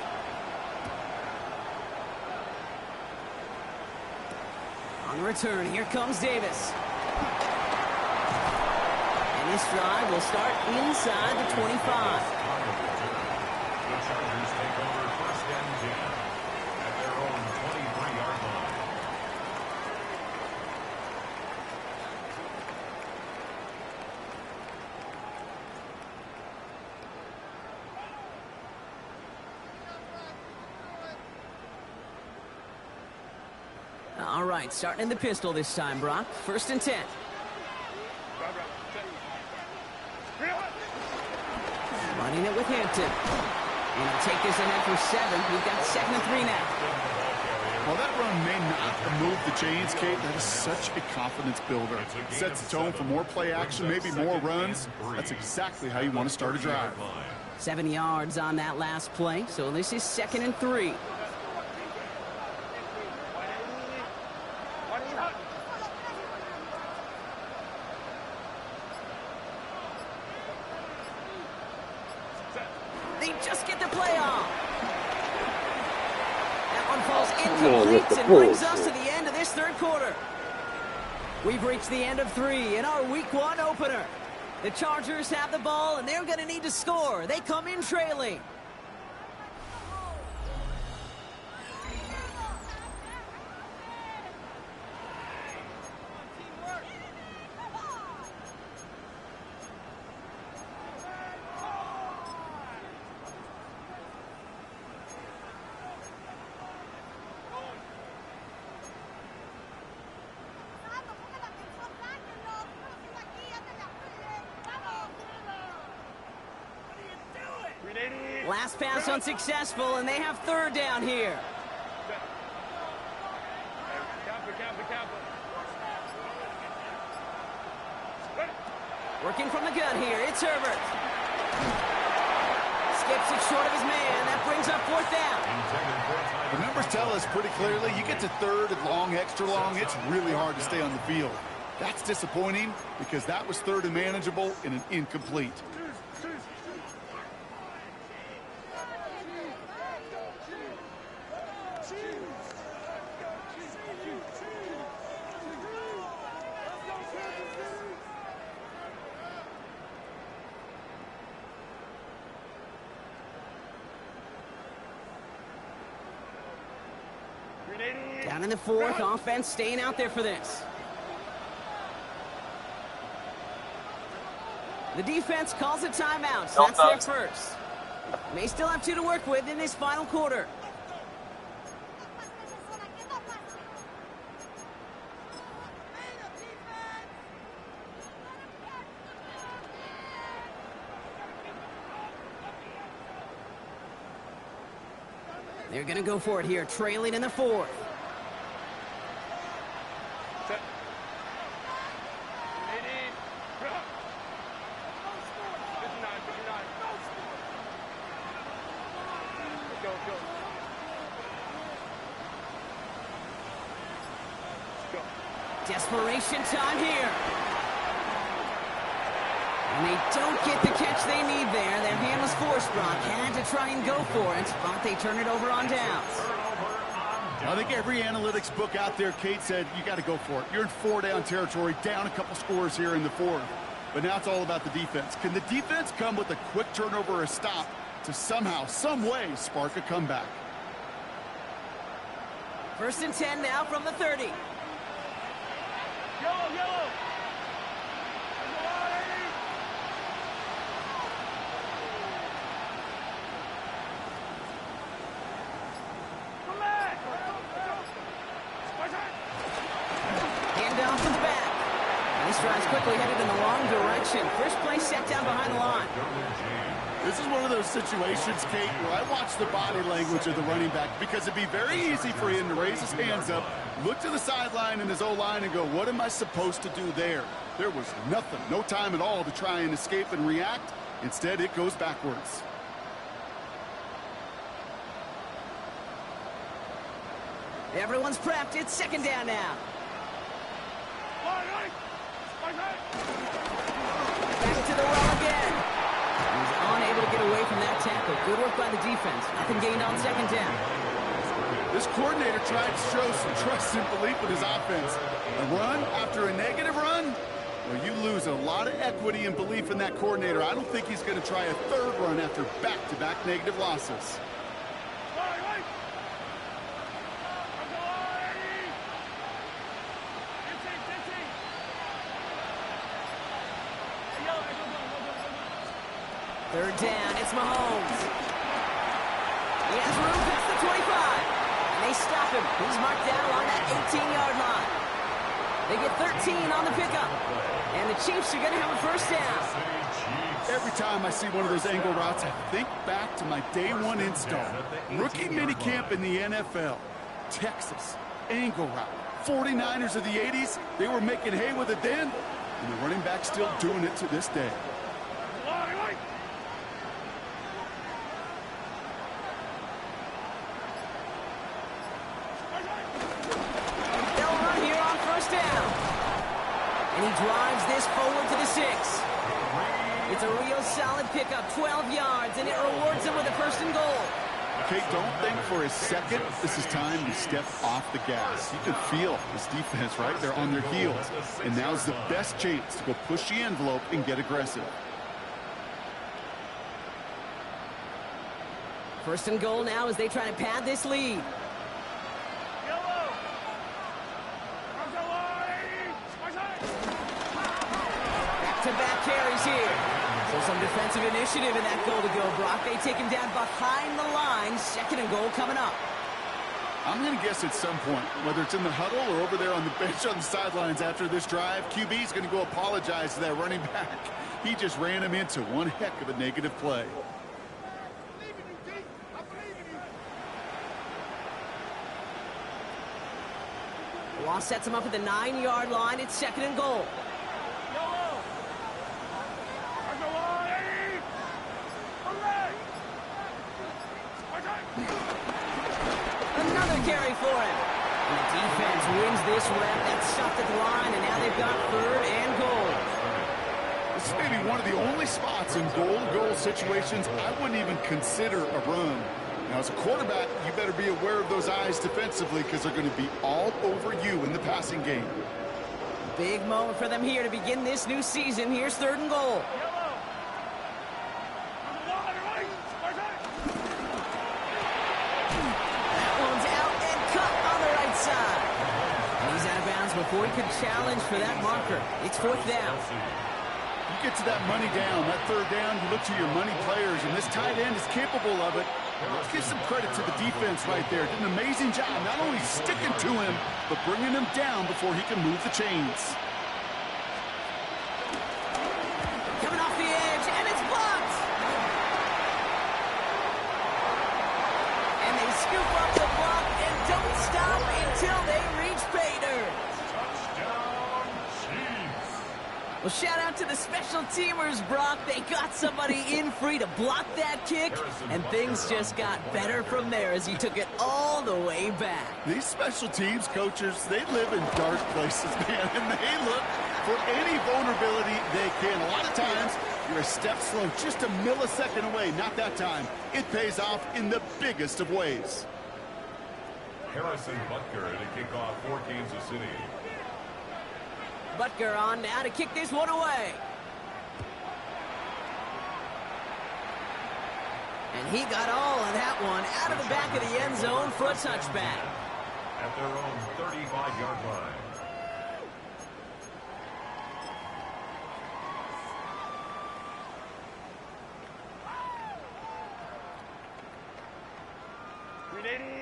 On return, here comes Davis. And this drive will start inside the 25. The Chargers take over 1st and 10 at their own 23-yard line. All right, starting in the pistol this time, Brock. 1st and 10. Running it with Hampton. And he'll take this ahead for 7. We've got 2nd and 3 now. While that run may not move the chains, Kate, that is such a confidence builder. Sets the tone for more play action, maybe more runs. That's exactly how you want to start a drive. 7 yards on that last play, so this is 2nd and 3. They just get the play off. That one falls incomplete and brings us to the end of this 3rd quarter. We've reached the end of 3 in our Week 1 opener. The Chargers have the ball, and they're going to need to score. They come in trailing. Last pass unsuccessful, and they have 3rd down here. Working from the gun here, it's Herbert. Skips it short of his man. That brings up 4th down. The numbers tell us pretty clearly, you get to 3rd and long, extra long, it's really hard to stay on the field. That's disappointing because that was 3rd and manageable and an incomplete. Down in the 4th, offense staying out there for this. The defense calls a timeout, so that's their first. May still have 2 to work with in this final quarter. They're going to go for it here, trailing in the 4th. Desperation time here. And they don't get the catch they need there. Their hand was forced, Brock. Had to try and go for it, but they turn it over on downs. I think every analytics book out there, Kate, said you got to go for it. You're in 4-down territory, down a couple scores here in the 4th. But now it's all about the defense. Can the defense come with a quick turnover or a stop to somehow, some way, spark a comeback? 1st and 10 now from the 30. Yellow, yellow. These drives quickly headed in the wrong direction. First play set down behind the line. This is one of those situations, Kate, where I watch the body language of the running back because it'd be very easy for him to raise his hands up, look to the sideline in his O-line and go, what am I supposed to do there? There was nothing, no time at all to try and escape and react. Instead, it goes backwards. Everyone's prepped. It's second down now. Back to the well again. He's unable to get away from that tackle. Good work by the defense. Nothing gained on second down. This coordinator tried to show some trust and belief with his offense. A run after a negative run? Well, you lose a lot of equity and belief in that coordinator. I don't think he's going to try a third run after back-to-back negative losses. Third down, it's Mahomes. He has room past the 25. And they stop him. He's marked down along that 18-yard line. They get 13 on the pickup. And the Chiefs are going to have a first down. Every time I see one of those angle routes, I think back to my day one install. Rookie minicamp in the NFL. Texas, angle route. 49ers of the 80s, they were making hay with it then. And the running back's still doing it to this day. And he drives this forward to the 6. It's a real solid pickup, 12 yards, and it rewards him with a first and goal. Okay, don't think for a second this is time to step off the gas. You can feel this defense right there on their heels. And now's the best chance to go push the envelope and get aggressive. First and goal now as they try to pad this lead. Back-to-back carries here. So some defensive initiative in that goal to go, Brock. They take him down behind the line. Second and goal coming up. I'm going to guess at some point, whether it's in the huddle or over there on the bench on the sidelines after this drive, QB's going to go apologize to that running back. He just ran him into one heck of a negative play. Loss sets him up at the 9-yard line. It's second and goal. Another carry for him. And the defense wins this rep. That's stopped at the line, and now they've got third and goal. This is maybe one of the only spots in goal-to-goal situations I wouldn't even consider a run. Now, as a quarterback, you better be aware of those eyes defensively because they're going to be all over you in the passing game. Big moment for them here to begin this new season. Here's third and goal. That one's out and cut on the right side. And he's out of bounds before he could challenge for that marker. It's fourth down. You get to that money down, that third down, you look to your money players, and this tight end is capable of it. Let's give some credit to the defense right there. Did an amazing job not only sticking to him, but bringing him down before he can move the chains. Coming off the edge, and it's blocked. And they scoop up the block and don't stop until they reach pay dirt. Well, shout out to the special teamers, Brock. They got somebody in free to block that kick, and things just got better from there as he took it all the way back. These special teams coaches, they live in dark places, man, and they look for any vulnerability they can. A lot of times, you're a step slow, just a millisecond away. Not that time. It pays off in the biggest of ways. Harrison Butker to kick off for Kansas City. Butker on now to kick this one away. And he got all of that one out of the back of the end zone for a touchback. At their own 35-yard line.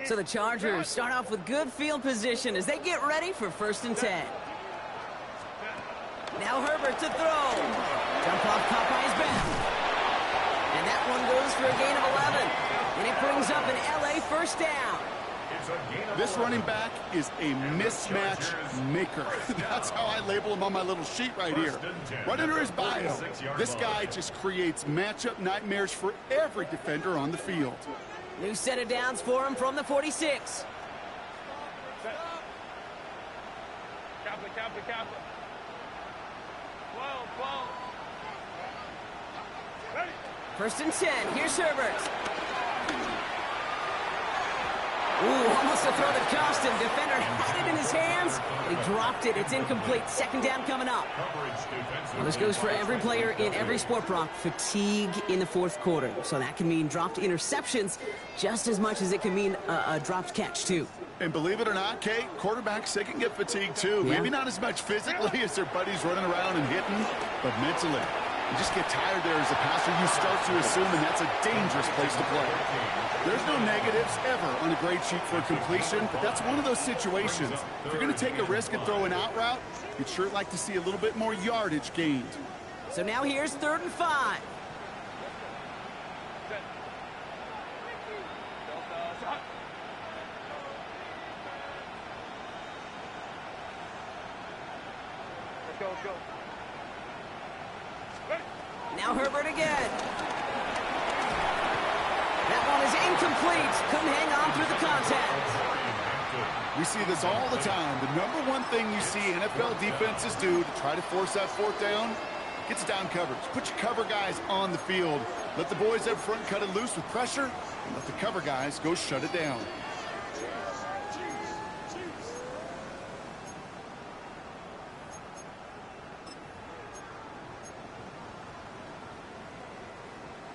So the Chargers start off with good field position as they get ready for 1st and 10. Now Herbert to throw. Jump off Popeye's back. And that one goes for a gain of 11. And it brings up an LA first down. This running back is a mismatch maker. That's how I label him on my little sheet right here. Right under his bio, this guy just creates matchup nightmares for every defender on the field. New set of downs for him from the 46. Kappa. 12. Ready. First and 10. Here's Herbert. Ooh, almost a throw that cost him. Defender had it in his hands. He dropped it. It's incomplete. Second down coming up. Well, this goes for every player in every sport, Brock. Fatigue in the fourth quarter. So that can mean dropped interceptions just as much as it can mean a dropped catch, too. And believe it or not, Kate, quarterbacks, they can get fatigued, too. Yeah. Maybe not as much physically as their buddies running around and hitting, but mentally. You just get tired there as a passer. You start to assume, and that's a dangerous place to play. There's no negatives ever on a grade sheet for a completion, but that's one of those situations. If you're going to take a risk and throw an out route, you'd sure like to see a little bit more yardage gained. So now here's 3rd and 5. Let's go. Now Herbert again. That one is incomplete. Couldn't hang on through the contact. We see this all the time. The number one thing you see NFL defenses do to try to force that 4th down, gets down coverage. Put your cover guys on the field. Let the boys up front cut it loose with pressure, and let the cover guys go shut it down.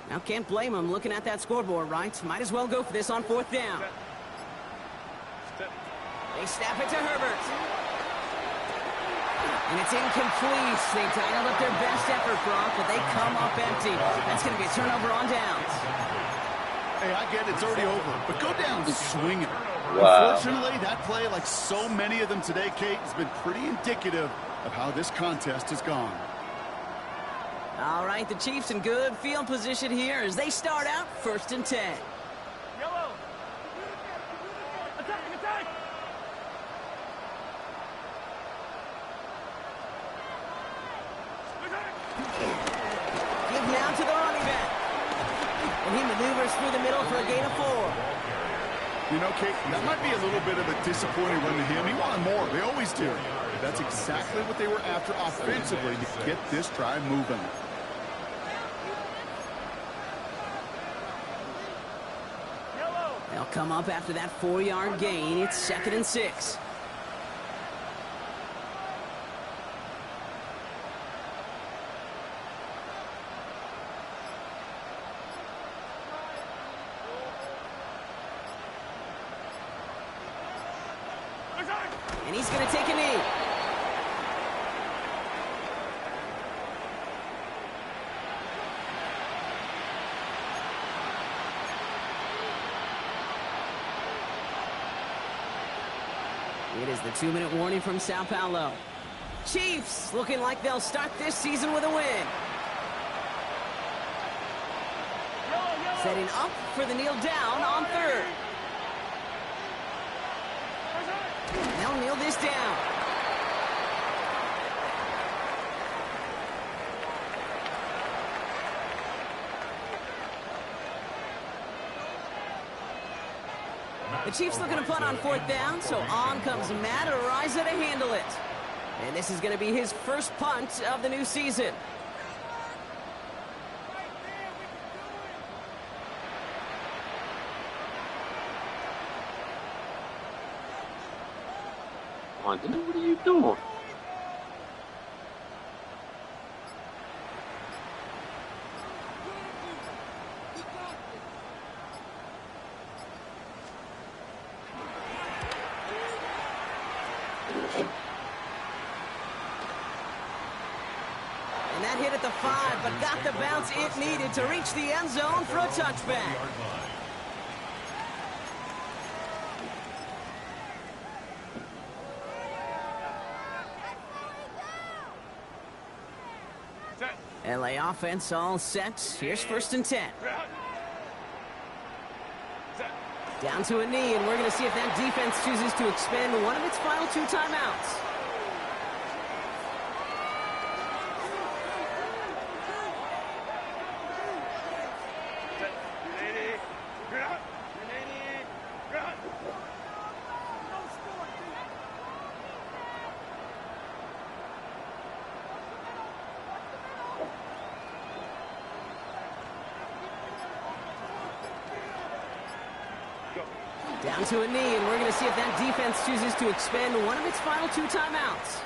Now, can't blame him looking at that scoreboard, right? Might as well go for this on 4th down. They snap it to Herbert. And it's incomplete. They dialed up their best effort, Brock, but they come up empty. That's going to be a turnover on downs. Hey, I get it's already over, but go down swinging. Wow. Unfortunately, that play, like so many of them today, Kate, has been pretty indicative of how this contest has gone. All right, the Chiefs in good field position here as they start out 1st and 10. Yellow. Attack. Give now to the running back. And he maneuvers through the middle for a gain of 4. You know, Kate, that might be a little bit of a disappointing run to him. He wanted more. They always do. But that's exactly what they were after offensively to get this drive moving. They'll come up after that 4-yard gain. It's 2nd and 6. And he's going to take a knee. It is the 2-minute warning from Sao Paulo. Chiefs looking like they'll start this season with a win. Setting up for the kneel down on 3rd. They'll kneel this down. The Chiefs looking to punt on 4th down, so on comes Matt Ariza to handle it. And this is going to be his first punt of the new season. Come on, dude, what are you doing? And that hit at the 5, but got the bounce it needed to reach the end zone for a touchback. LA offense all set. Here's 1st and 10. Down to a knee, and we're going to see if that defense chooses to expend one of its final 2 timeouts. Down to a knee, and we're going to see if that defense chooses to expend one of its final 2 timeouts.